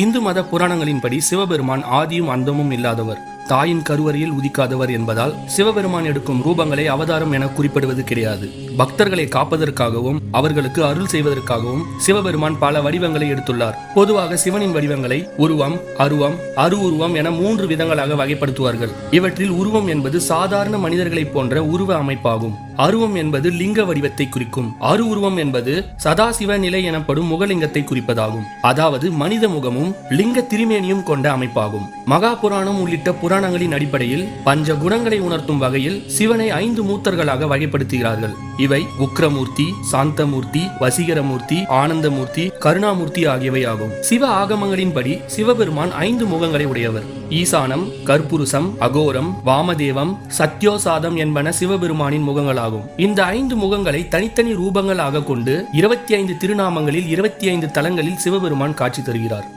இந்து மத புராணங்களின்படி சிவபெருமான் ஆதியும் அந்தமும் இல்லாதவர், தாயின் கருவறையில் உதிக்காதவர் என்பதால் சிவபெருமான் எடுக்கும் ரூபங்களை அவதாரம் என குறிப்பிடுவது கிடையாது. பக்தர்களை காப்பதற்காகவும் அவர்களுக்கு அருள் செய்வதற்காகவும் சிவபெருமான் பல வடிவங்களை எடுத்துள்ளார். பொதுவாக சிவனின் வடிவங்களை உருவம், அருவம், அருவுருவம் என 3 விதங்களாக வகைப்படுத்துவார்கள். இவற்றில் உருவம் என்பது சாதாரண மனிதர்களைப் போன்ற உருவ அமைப்பாகும். அருவம் என்பது லிங்க வடிவத்தை குறிக்கும். அரு உருவம் என்பது சதாசிவ நிலை எனப்படும் முகலிங்கத்தை குறிப்பதாகும். அதாவது மனித முகமும் லிங்க திருமேனியும் கொண்ட அமைப்பாகும். மகாபுராணம் உள்ளிட்ட புராணங்களின் அடிப்படையில் பஞ்ச குணங்களை உணர்த்தும் வகையில் சிவனை 5 மூர்த்தர்களாக வகைப்படுத்துகிறார்கள். இவை உக்ரமூர்த்தி, சாந்தமூர்த்தி, வசீகரமூர்த்தி, ஆனந்தமூர்த்தி, கருணாமூர்த்தி ஆகியவை ஆகும். சிவ ஆகமங்களின்படி சிவபெருமான் 5 முகங்களை உடையவர். ஈசானம், கற்புருஷம், அகோரம், வாமதேவம், சத்யோசாதம் என்பன சிவபெருமானின் முகங்களாகும். இந்த 5 முகங்களை தனித்தனி ரூபங்களாக கொண்டு 25 திருநாமங்களில் 25 தலங்களில் சிவபெருமான் காட்சி தருகிறார்.